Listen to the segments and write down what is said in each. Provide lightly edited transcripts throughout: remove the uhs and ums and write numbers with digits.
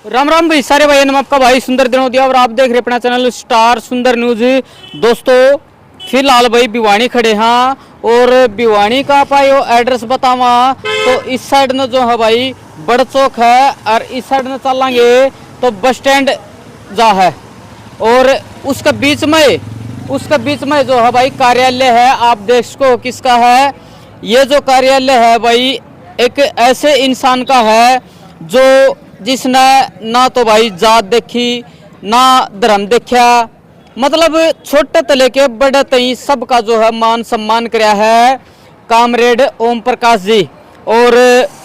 राम राम भाई सारे भाई नम आपका भाई सुंदर दिनोदिया और आप देख रहे अपना चैनल स्टार सुंदर न्यूज। दोस्तों फिलहाल भाई भिवानी खड़े हैं और भिवानी का पायो एड्रेस बतावा तो इस साइड में जो है भाई बड़ चौक है और इस साइड में चलेंगे तो बस स्टैंड जा है और उसका बीच में जो है भाई कार्यालय है। आप देख सको किसका है ये जो कार्यालय है भाई एक ऐसे इंसान का है जो जिसने ना तो भाई जात देखी ना धर्म देखा, मतलब छोटे तले के बड़े तई सबका जो है मान सम्मान कराया है कामरेड ओम प्रकाश जी। और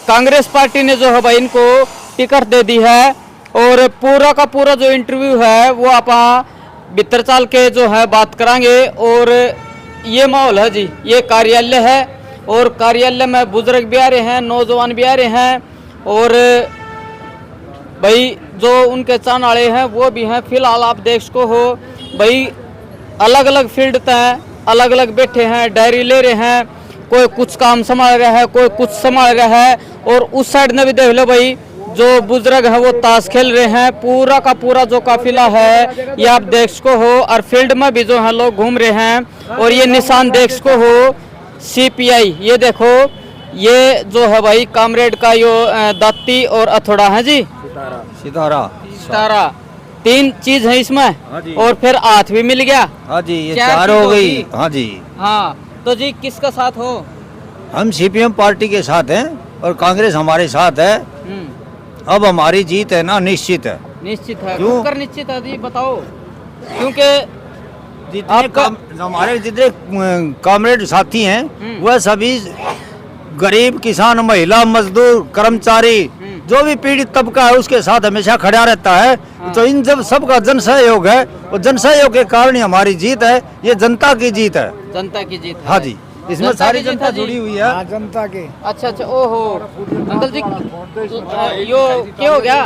कांग्रेस पार्टी ने जो है भाई इनको टिकट दे दी है और पूरा का पूरा जो इंटरव्यू है वो आप भीतर चाल के जो है बात करांगे। और ये माहौल है जी, ये कार्यालय है और कार्यालय में बुजुर्ग भी आ रहे हैं, नौजवान भी आ रहे हैं और भाई जो उनके चाहने वाले हैं वो भी हैं। फिलहाल आप देख सको हो भाई अलग अलग फील्ड तय अलग अलग बैठे हैं, डायरी ले रहे हैं, कोई कुछ काम संभाल रहा है, कोई कुछ संभाल रहा है। और उस साइड में भी देख लो भाई जो बुजुर्ग है वो ताश खेल रहे हैं। पूरा का पूरा जो काफिला है ये आप देख सको हो और फील्ड में भी जो है लोग घूम रहे हैं। और ये निशान देख सको हो CPI, ये देखो ये जो है भाई कामरेड का यो दाती और अथोड़ा है जी, सितारा तीन चीज है इसमें और फिर हाथ भी मिल गया। हाँ जी, ये चार हो गई। हाँ जी, हाँ तो जी किसका साथ हो? हम CPM पार्टी के साथ हैं और कांग्रेस हमारे साथ है। अब हमारी जीत है ना, निश्चित है। निश्चित है, क्यों? कर निश्चित है जी, बताओ क्योंकि हमारे जितने कामरेड साथी हैं वह सभी गरीब, किसान, महिला, मजदूर, कर्मचारी जो भी पीड़ित तबका है उसके साथ हमेशा खड़ा रहता है। हाँ। तो इन जब सबका जन सहयोग है और जन सहयोग के कारण ही हमारी जीत है। ये जनता की जीत है, जनता की जीत है। हाँ जी, इसमें जनता सारी की जीत जनता है जी। जुड़ी हुई है। जनता के। अच्छा अच्छा, ओहो अंकल जी यो क्या हो गया?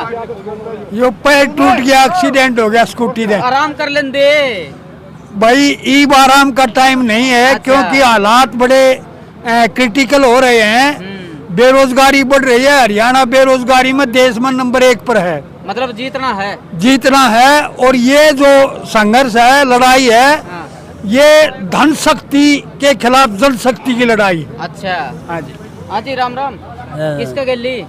यो पैर टूट गया, एक्सीडेंट हो गया स्कूटी से। आराम कर लें दे भाई ईब आराम का टाइम नहीं है। अच्छा। क्योंकि हालात बड़े क्रिटिकल हो रहे हैं। बेरोजगारी बढ़ रही है। हरियाणा बेरोजगारी में देश में नंबर 1 पर है। मतलब जीतना है और ये जो संघर्ष है, लड़ाई है, हाँ। ये धन शक्ति के खिलाफ जन शक्ति की लड़ाई। अच्छा हाँ जी, हाँ जी, राम राम। किसका गली?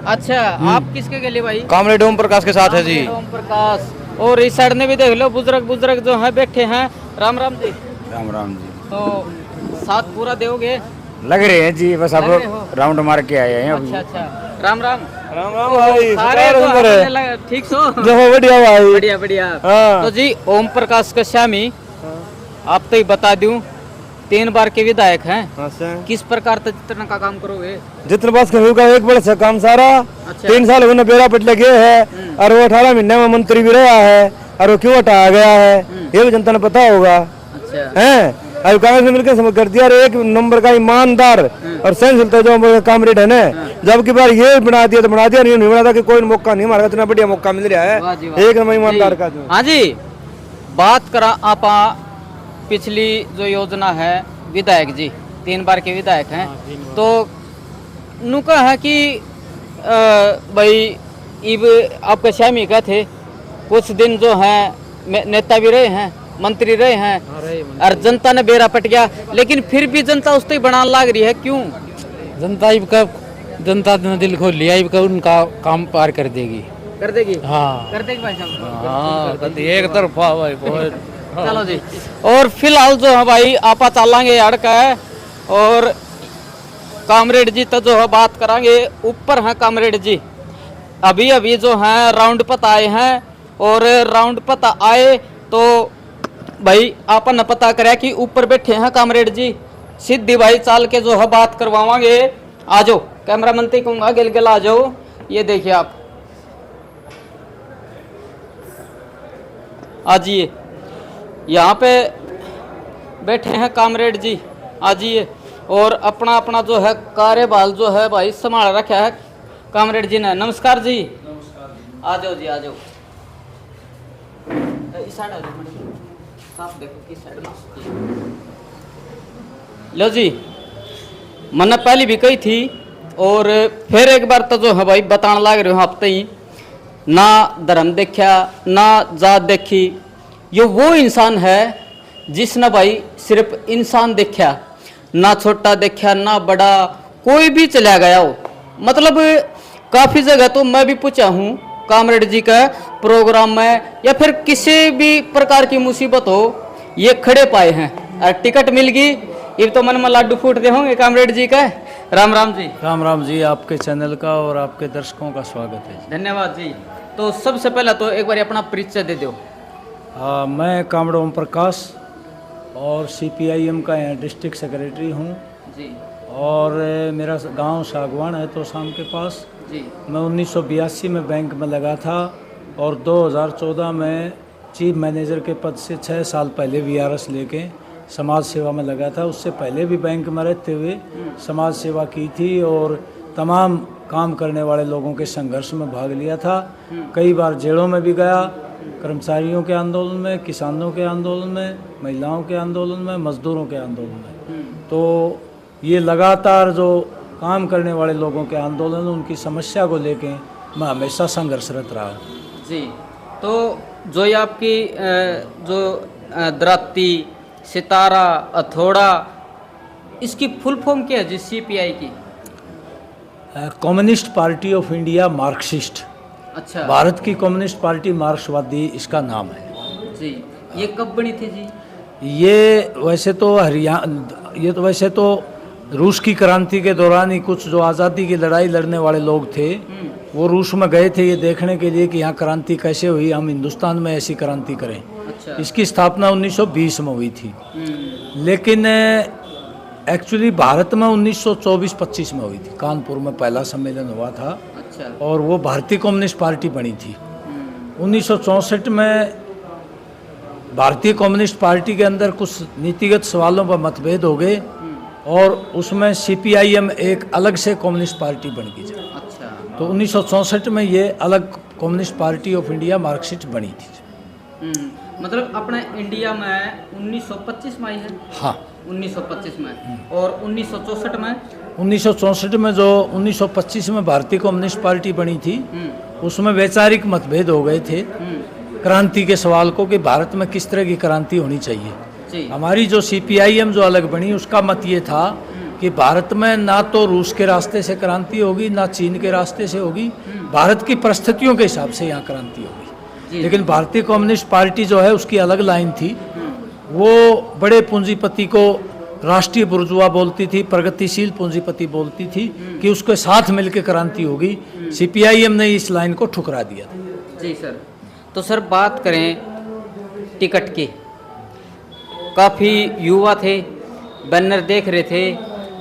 अच्छा आप किसके गली भाई? कामरेड ओम प्रकाश के साथ है जी। ओम प्रकाश। और इस साइड में भी देख लो बुजुर्ग जो है बैठे हैं। राम राम जी। राम राम जी। तो साथ पूरा दोगे? लग रहे हैं जी, बस अब लग रहे हो? राउंड मार के आए हैं अभी। अच्छा अच्छा, राम राम। भाई, सारे तो आपने ठीक सो? बढ़िया भाई। बढ़िया बढ़िया। हाँ। तो जी ओम प्रकाश कश्यामी आप तो ही बता दूं 3 बार के विधायक हैं। किस प्रकार जितना का काम करोगे? जितने पास का एक बड़ा सा काम सारा। अच्छा। 3 साल उन्होंने बेड़ा पट लगे है और वो 18 महीने में मंत्री भी रहा है और वो क्यों हटाया गया है ये भी जनता ने पता होगा। अच्छा है अब कांग्रेस ने मिलकर समझ कर दिया। और एक नंबर का ईमानदार और सहनशीलता जो कामरेड है ना, जबकि बार ये बना दिया तो बना दिया, नहीं बना था कि कोई मौका नहीं हमारा, इतना बढ़िया मौका मिल रहा है वाह जी वाह। एक नंबर ईमानदार का जो। हाँ जी, बात करा आप पिछली जो योजना है विधायक जी 3 बार के विधायक हैं तो नुका है कि भाई इब आपके श्यामी का थे कुछ दिन जो है नेता भी रहे हैं, मंत्री रहे हैं और जनता ने बेरा पट गया, लेकिन फिर भी जनता उस तक बनाने लग रही है। क्यों? जनता ने दिल खोल लिया, इनका उनका काम पार कर देगी। कर देगी? हाँ कर देगी भाई साहब। हाँ, एक तरफा भाई बहुत। चलो जी। और फिलहाल जो है भाई आपा चलेंगे अड़का है और कामरेड जी तो जो है बात करांगे। ऊपर हैं कामरेड जी, अभी अभी जो हैं राउंड पता आए हैं और राउंड पता आए तो भाई आपन पता करे कि ऊपर बैठे हैं कामरेड जी। सीधी भाई चाल के जो है बात करवावांगे। आ जाओ कैमरा मंत्री कहूँगा गिल गिल आ जाओ। ये देखिए आप आ जाइए, यहाँ पे बैठे हैं कामरेड जी, आ जाइए। और अपना अपना जो है कार्यभार जो है भाई संभाल रखा है कामरेड जी ने। नमस्कार जी। आ जाओ जी, आ जाओ। इस साइड आ जाओ मैडम, साफ देखो किस साइड में। लो जी, मैंने पहले भी कही थी और फिर एक बार तो जो है भाई बताने लग रहे हो आप तो ही ना धर्म देखा ना जात देखी, ये वो इंसान है जिसने भाई सिर्फ इंसान देखा, ना छोटा देखा ना बड़ा, कोई भी चला गया हो। मतलब काफी जगह तो मैं भी पूछा हूँ कामरेड जी का प्रोग्राम में या फिर किसी भी प्रकार की मुसीबत हो, ये खड़े पाए हैं और टिकट मिल गई, ये तो मन में लाडू फूटते होंगे कामरेड जी का। राम राम जी। राम राम जी, आपके चैनल का और आपके दर्शकों का स्वागत है। धन्यवाद जी। तो सबसे पहले तो एक बार अपना परिचय दे दो। मैं कामरेड ओम प्रकाश और CPIM का यहाँ डिस्ट्रिक्ट सेक्रेटरी हूँ जी और मेरा गांव सागवान है तो शाम के पास। जी मैं 1982 में बैंक में लगा था और 2014 में चीफ मैनेजर के पद से 6 साल पहले VRS लेके समाज सेवा में लगा था। उससे पहले भी बैंक में रहते हुए समाज सेवा की थी और तमाम काम करने वाले लोगों के संघर्ष में भाग लिया था। कई बार जेलों में भी गया, कर्मचारियों के आंदोलन में, किसानों के आंदोलन में, महिलाओं के आंदोलन में, मजदूरों के आंदोलन में। तो ये लगातार जो काम करने वाले लोगों के आंदोलन, उनकी समस्या को लेके मैं हमेशा संघर्षरत रहा हूँ। जी। तो जो ये आपकी जो द्राती, सितारा, अथोड़ा, इसकी फुल फॉर्म क्या है जी CPI की? Communist party of India Marxist. अच्छा भारत की कम्युनिस्ट पार्टी मार्क्सवादी इसका नाम है जी। ये कब बनी थी जी? ये वैसे तो रूस की क्रांति के दौरान ही कुछ जो आज़ादी की लड़ाई लड़ने वाले लोग थे वो रूस में गए थे ये देखने के लिए कि यहाँ क्रांति कैसे हुई, हम हिंदुस्तान में ऐसी क्रांति करें। अच्छा। इसकी स्थापना 1920 में हुई थी, लेकिन एक्चुअली भारत में 1924-25 में हुई थी। कानपुर में पहला सम्मेलन हुआ था। अच्छा। और वो भारतीय कम्युनिस्ट पार्टी बनी थी। 1964 में भारतीय कम्युनिस्ट पार्टी के अंदर कुछ नीतिगत सवालों पर मतभेद हो गए और उसमें CPIM एक अलग से कम्युनिस्ट पार्टी बन गई। अच्छा। तो 1964 में ये अलग communist party of India Marxist बनी थी। मतलब अपने इंडिया में 1925 में आई है? हाँ, 1925 में। और 1964 में? 1964 में जो 1925 में भारतीय कम्युनिस्ट पार्टी बनी थी उसमें वैचारिक मतभेद हो गए थे क्रांति के सवाल को कि भारत में किस तरह की क्रांति होनी चाहिए। जी। हमारी जो CPIM जो अलग बनी उसका मत ये था कि भारत में ना तो रूस के रास्ते से क्रांति होगी ना चीन के रास्ते से होगी, भारत की परिस्थितियों के हिसाब से यहाँ क्रांति होगी। लेकिन भारतीय कम्युनिस्ट पार्टी जो है उसकी अलग लाइन थी। वो बड़े पूंजीपति को राष्ट्रीय बुर्जुआ बोलती थी, प्रगतिशील पूंजीपति बोलती थी कि उसके साथ मिलकर क्रांति होगी। CPIM ने इस लाइन को ठुकरा दिया था। जी सर। तो सर बात करें टिकट की, काफ़ी युवा थे, बैनर देख रहे थे,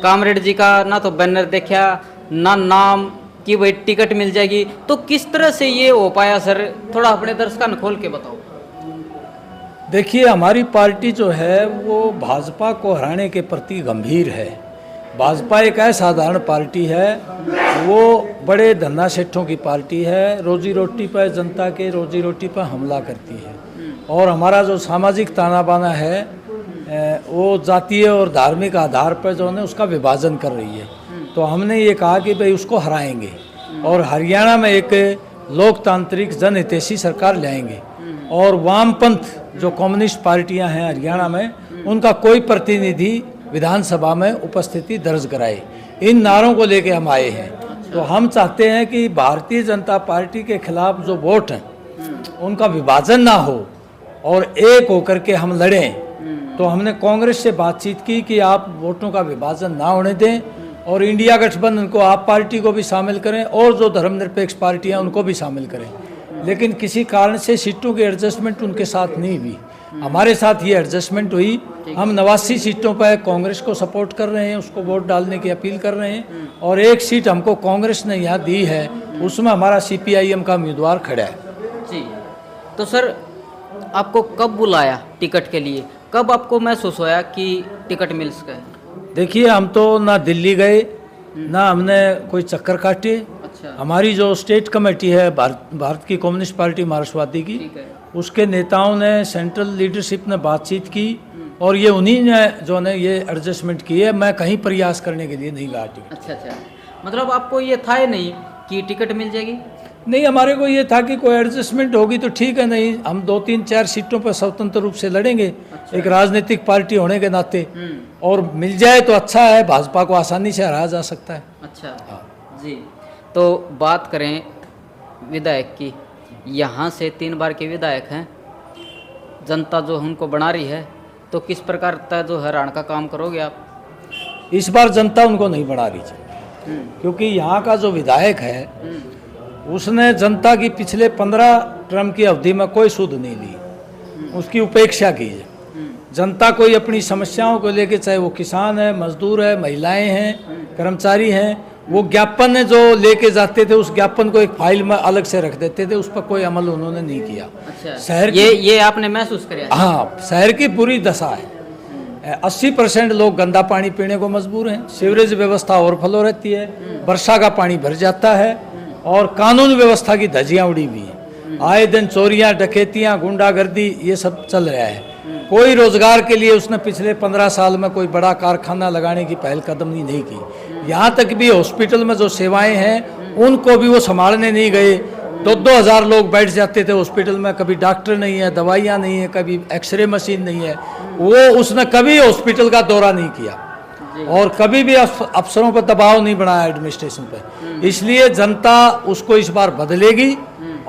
कामरेड जी का ना तो बैनर देखा ना नाम कि भाई टिकट मिल जाएगी, तो किस तरह से ये हो पाया सर? थोड़ा अपने दर्शकों को खोल के बताओ। देखिए, हमारी पार्टी जो है वो भाजपा को हराने के प्रति गंभीर है। भाजपा एक असाधारण पार्टी है, वो बड़े धन्ना सेठों की पार्टी है, रोजी रोटी पर, जनता के रोजी रोटी पर हमला करती है। और हमारा जो सामाजिक ताना बाना है वो जातीय और धार्मिक आधार पर जो है उसका विभाजन कर रही है। तो हमने ये कहा कि भाई उसको हराएंगे और हरियाणा में एक लोकतांत्रिक जनहितैषी सरकार लाएंगे और वामपंथ जो कम्युनिस्ट पार्टियां हैं हरियाणा में उनका कोई प्रतिनिधि विधानसभा में उपस्थिति दर्ज कराए। इन नारों को लेके हम आए हैं। तो हम चाहते हैं कि भारतीय जनता पार्टी के खिलाफ जो वोट हैं उनका विभाजन ना हो और एक होकर के हम लड़ें। तो हमने कांग्रेस से बातचीत की कि आप वोटों का विभाजन ना होने दें और इंडिया गठबंधन को, आप पार्टी को भी शामिल करें और जो धर्मनिरपेक्ष पार्टियां उनको भी शामिल करें। लेकिन किसी कारण से सीटों की एडजस्टमेंट उनके साथ नहीं हुई, हमारे साथ ये एडजस्टमेंट हुई। हम 89 सीटों पर कांग्रेस को सपोर्ट कर रहे हैं, उसको वोट डालने की अपील कर रहे हैं और एक सीट हमको कांग्रेस ने यहाँ दी है, उसमें हमारा CPIM का उम्मीदवार खड़ा है। जी। तो सर आपको कब बुलाया टिकट के लिए, कब आपको महसूस होया कि टिकट मिल सका? देखिए, हम तो ना दिल्ली गए ना हमने कोई चक्कर काटे। अच्छा। हमारी जो स्टेट कमेटी है भारत की कम्युनिस्ट पार्टी मार्क्सवादी की, ठीक है। उसके नेताओं ने, सेंट्रल लीडरशिप ने बातचीत की और ये उन्हीं ने जो ने ये एडजस्टमेंट की है। मैं कहीं प्रयास करने के लिए नहीं गया टिकट। अच्छा अच्छा। मतलब आपको ये था ही नहीं कि टिकट मिल जाएगी? नहीं, हमारे को ये था कि कोई एडजस्टमेंट होगी तो ठीक है, नहीं हम 2-3-4 सीटों पर स्वतंत्र रूप से लड़ेंगे एक राजनीतिक पार्टी होने के नाते, और मिल जाए तो अच्छा है, भाजपा को आसानी से हराया जा सकता है। अच्छा जी। तो बात करें विधायक की, यहाँ से 3 बार के विधायक हैं, जनता जो उनको बना रही है, तो किस प्रकार का जो हराने का काम करोगे आप? इस बार जनता उनको नहीं बना रही है, क्योंकि यहाँ का जो विधायक है उसने जनता की पिछले 15 टर्म की अवधि में कोई सुध नहीं ली, उसकी उपेक्षा की है। जनता कोई अपनी समस्याओं को लेके, चाहे वो किसान है, मजदूर है, महिलाएं हैं, कर्मचारी हैं, वो ज्ञापन जो लेके जाते थे उस ज्ञापन को एक फाइल में अलग से रख देते थे, उस पर कोई अमल उन्होंने नहीं किया। अच्छा, शहर ये आपने महसूस किया? हाँ, शहर की बुरी दशा है। 80% लोग गंदा पानी पीने को मजबूर हैं, सीवरेज व्यवस्था ओवरफ्लो रहती है, वर्षा का पानी भर जाता है, और कानून व्यवस्था की धज्जियां उड़ी हुई हैं। आए दिन चोरियां, डकैतियां, गुंडागर्दी ये सब चल रहा है। कोई रोजगार के लिए उसने पिछले 15 साल में कोई बड़ा कारखाना लगाने की पहल कदम नहीं की। यहाँ तक भी हॉस्पिटल में जो सेवाएं हैं उनको भी वो संभालने नहीं गए। 2-2 हज़ार लोग बैठ जाते थे हॉस्पिटल में, कभी डॉक्टर नहीं है, दवाइयाँ नहीं है, कभी एक्सरे मशीन नहीं है। वो उसने कभी हॉस्पिटल का दौरा नहीं किया और कभी भी अफसरों पर दबाव नहीं बनाया एडमिनिस्ट्रेशन पे। इसलिए जनता उसको इस बार बदलेगी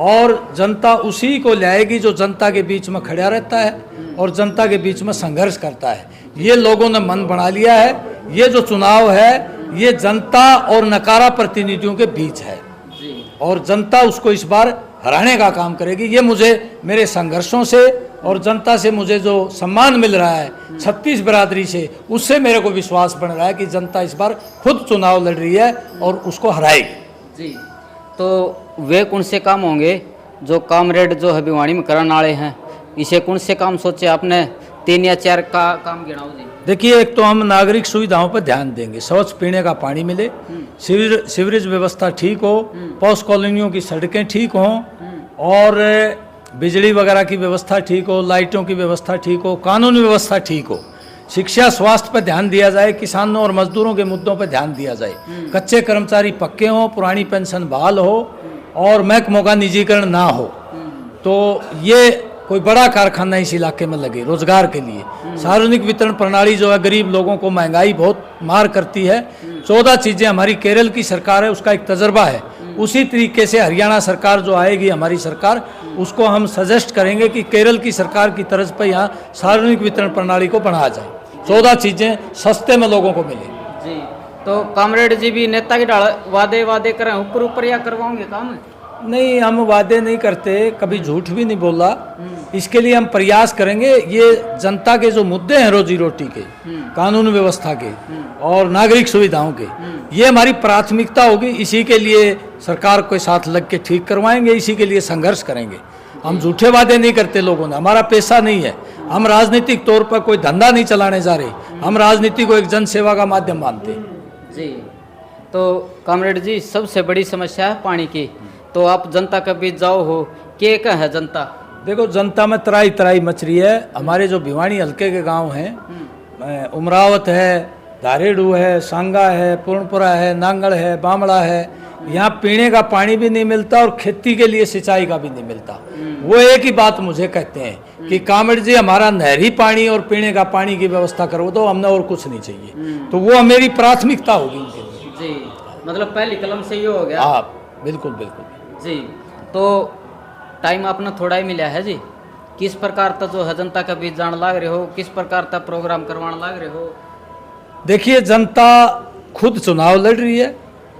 और जनता उसी को लाएगी जो जनता के बीच में खड़ा रहता है और जनता के बीच में संघर्ष करता है। ये लोगों ने मन बना लिया है। ये जो चुनाव है ये जनता और नकारा प्रतिनिधियों के बीच है और जनता उसको इस बार हराने का काम करेगी। ये मुझे मेरे संघर्षों से और जनता से मुझे जो सम्मान मिल रहा है 36 बिरादरी से, उससे मेरे को विश्वास बन रहा है कि जनता इस बार खुद चुनाव लड़ रही है और उसको हराएगी। जी, तो वे कौन से काम होंगे जो कामरेड जो है भिवानी में करने वाले हैं? इसे कौन से काम सोचे आपने? 3 या 4 का काम गिनाओ जी। देखिए, एक तो हम नागरिक सुविधाओं पर ध्यान देंगे, स्वच्छ पीने का पानी मिले, सीवरेज व्यवस्था ठीक हो, पॉश कॉलोनियों की सड़कें ठीक हों और बिजली वगैरह की व्यवस्था ठीक हो, लाइटों की व्यवस्था ठीक हो, कानूनी व्यवस्था ठीक हो, शिक्षा स्वास्थ्य पर ध्यान दिया जाए, किसानों और मजदूरों के मुद्दों पर ध्यान दिया जाए, कच्चे कर्मचारी पक्के हों, पुरानी पेंशन बहाल हो और महकमों का निजीकरण ना हो। तो ये कोई बड़ा कारखाना इस इलाके में लगे रोजगार के लिए। सार्वजनिक वितरण प्रणाली जो है गरीब लोगों को महंगाई बहुत मार करती है। 14 चीज़ें हमारी केरल की सरकार है, उसका एक तजर्बा है। उसी तरीके से हरियाणा सरकार जो आएगी हमारी सरकार, उसको हम सजेस्ट करेंगे कि केरल की सरकार की तर्ज पर यहाँ सार्वजनिक वितरण प्रणाली को बढ़ाया जाए, 14 चीज़ें सस्ते में लोगों को मिले। जी, तो कामरेड जी भी नेता की डाल वादे करें ऊपर या करवाओगे काम? नहीं, हम वादे नहीं करते, कभी झूठ भी नहीं बोला। इसके लिए हम प्रयास करेंगे। ये जनता के जो मुद्दे हैं रोजी रोटी के, कानून व्यवस्था के और नागरिक सुविधाओं के, ये हमारी प्राथमिकता होगी। इसी के लिए सरकार के साथ लग के ठीक करवाएंगे, इसी के लिए संघर्ष करेंगे। हम झूठे वादे नहीं करते लोगों ने, हमारा पैसा नहीं है। हम राजनीतिक तौर पर कोई धंधा नहीं चलाने जा रहे, हम राजनीति को एक जन सेवा का माध्यम मानते हैं। जी, तो कामरेड जी सबसे बड़ी समस्या है पानी की, तो आप जनता के बीच जाओ हो, क्या है जनता? देखो, जनता में तराई मच रही है। हमारे जो भिवानी हल्के के गांव हैं, उमरावत है, धारेडू है, सांगा है, पूर्णपुरा है, नांगड़ है, बामड़ा है, यहाँ पीने का पानी भी नहीं मिलता और खेती के लिए सिंचाई का भी नहीं मिलता। वो एक ही बात मुझे कहते हैं कि कामरेड जी हमारा नहरी पानी और पीने का पानी की व्यवस्था करो, तो हमने और कुछ नहीं चाहिए। तो वो मेरी प्राथमिकता होगी उनके लिए। जी, मतलब पहली कलम से ये हो गया। हाँ, बिल्कुल बिल्कुल जी। तो टाइम अपना थोड़ा ही मिला है जी, किस प्रकार तक जो है जनता के बीच जान लाग रहे हो, किस प्रकार तक प्रोग्राम करवाने लाग रहे हो? देखिए, जनता खुद चुनाव लड़ रही है,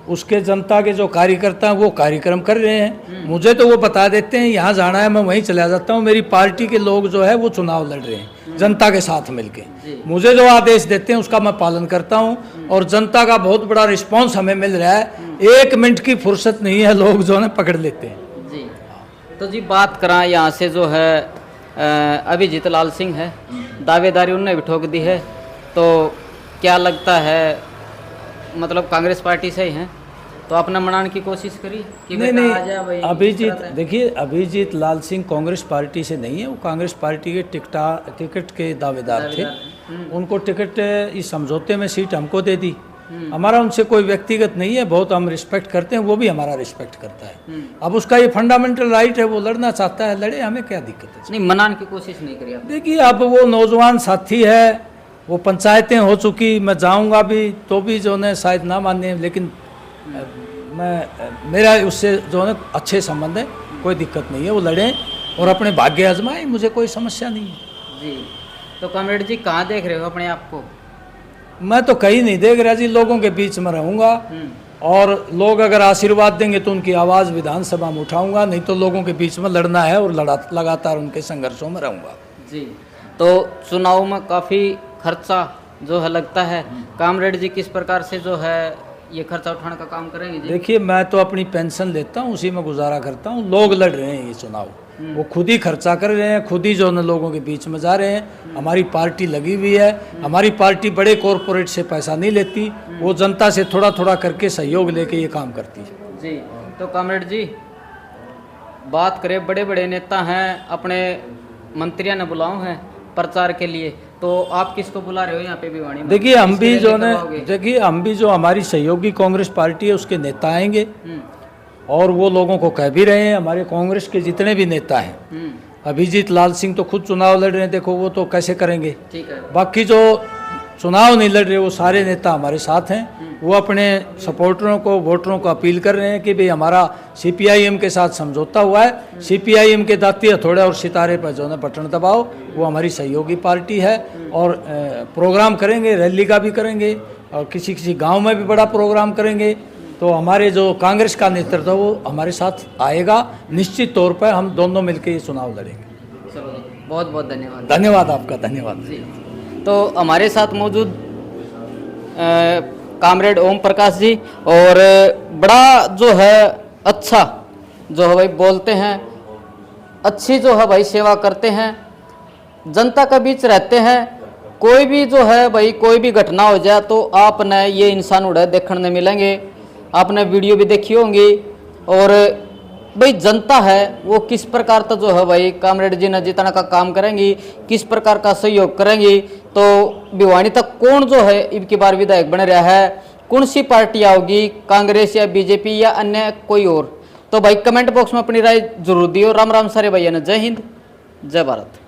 उसके जनता के जो कार्यकर्ता हैं वो कार्यक्रम कर रहे हैं। मुझे तो वो बता देते हैं यहाँ जाना है, मैं वहीं चला जाता हूँ। मेरी पार्टी के लोग जो है वो चुनाव लड़ रहे हैं जनता के साथ मिलके। मुझे जो आदेश देते हैं उसका मैं पालन करता हूँ और जनता का बहुत बड़ा रिस्पांस हमें मिल रहा है। 1 मिनट की फुर्सत नहीं है, लोग जो है पकड़ लेते हैं। जी, तो जी बात करा यहाँ से जो है अभिजीत लाल सिंह है, दावेदारी उन्होंने भी ठोक दी है, तो क्या लगता है मतलब कांग्रेस पार्टी से ही हैं, तो आपने मनाने की कोशिश करी कि नहीं, आ जाए भाई? अभिजीत, देखिए, अभिजीत लाल सिंह कांग्रेस पार्टी से नहीं है, वो कांग्रेस पार्टी के टिकट के दावेदार थे। उनको टिकट इस समझौते में सीट हमको दे दी हमारा उनसे कोई व्यक्तिगत नहीं है, बहुत हम रिस्पेक्ट करते हैं, वो भी हमारा रिस्पेक्ट करता है। अब उसका ये फंडामेंटल राइट है, वो लड़ना चाहता है, लड़े, हमें क्या दिक्कत है। नहीं, मनाने की कोशिश नहीं करी आपने? देखिए अब वो नौजवान साथी है, वो पंचायतें हो चुकी, मैं जाऊंगा भी तो भी जो है शायद ना माने, लेकिन मेरा उससे जो है अच्छे संबंध है, कोई दिक्कत नहीं है, वो लड़ें और अपने भाग्य आजमाएं, मुझे कोई समस्या नहीं है जी। तो कॉमरेड जी कहाँ देख रहे हो अपने आप को? मैं तो कहीं नहीं देख रहा जी, लोगों के बीच में रहूंगा और लोग अगर आशीर्वाद देंगे तो उनकी आवाज़ विधानसभा में उठाऊंगा, नहीं तो लोगों के बीच में लड़ना है और लगातार उनके संघर्षों में रहूंगा जी। तो चुनाव में काफ़ी खर्चा जो है लगता है, कॉमरेड जी किस प्रकार से जो है ये खर्चा उठाने का काम करेंगे जी? देखिए मैं तो अपनी पेंशन लेता हूँ, उसी में गुजारा करता हूँ, लोग लड़ रहे हैं ये चुनाव, वो खुद ही खर्चा कर रहे हैं, खुद ही जो है लोगों के बीच में जा रहे हैं। हमारी पार्टी लगी हुई है, हमारी पार्टी बड़े कॉरपोरेट से पैसा नहीं लेती, वो जनता से थोड़ा थोड़ा करके सहयोग लेके ये काम करती है जी। तो कॉमरेड जी बात करें, बड़े बड़े नेता हैं, अपने मंत्रियों ने बुलाओ हैं प्रचार के लिए, तो आप किसको बुला रहे हो यहाँ पे भिवानी में? देखिए हम भी किसके जो लिए है, करवाओगे? देखिए हम भी जो हमारी सहयोगी कांग्रेस पार्टी है उसके नेता आएंगे और वो लोगों को कह भी रहे हैं, हमारे कांग्रेस के जितने भी नेता हैं, अभिजीत लाल सिंह तो खुद चुनाव लड़ रहे हैं, देखो वो तो कैसे करेंगे, ठीक है। बाकी जो चुनाव नहीं लड़ रहे वो सारे नेता हमारे साथ हैं, वो अपने सपोर्टरों को, वोटरों को अपील कर रहे हैं कि भाई हमारा सीपीआईएम के साथ समझौता हुआ है, सीपीआईएम के दाती हथौड़े और सितारे पर जो है बटन दबाओ, वो हमारी सहयोगी पार्टी है और प्रोग्राम करेंगे, रैली का भी करेंगे और किसी किसी गांव में भी बड़ा प्रोग्राम करेंगे। तो हमारे जो कांग्रेस का नेतृत्व वो हमारे साथ आएगा, निश्चित तौर पर हम दोनों मिलकर ये चुनाव लड़ेंगे। चलो जी, बहुत बहुत धन्यवाद। धन्यवाद आपका, धन्यवाद जी। तो हमारे साथ मौजूद कॉमरेड ओम प्रकाश जी, और बड़ा जो है अच्छा जो है भाई बोलते हैं, अच्छी जो है भाई सेवा करते हैं, जनता के बीच रहते हैं। कोई भी जो है भाई कोई भी घटना हो जाए तो आपने ये इंसान उड़े देखने मिलेंगे, आपने वीडियो भी देखी होंगी। और भाई जनता है वो किस प्रकार का जो है भाई कॉमरेड जी ने जितना का काम करेंगी, किस प्रकार का सहयोग करेंगी, तो भिवानी तक कौन जो है इनकी बार विधायक बन रहा है, कौन सी पार्टी आओगी, कांग्रेस या बीजेपी या अन्य कोई और, तो भाई कमेंट बॉक्स में अपनी राय जरूर दियो। राम राम सारे भैया ने, जय हिंद जय भारत।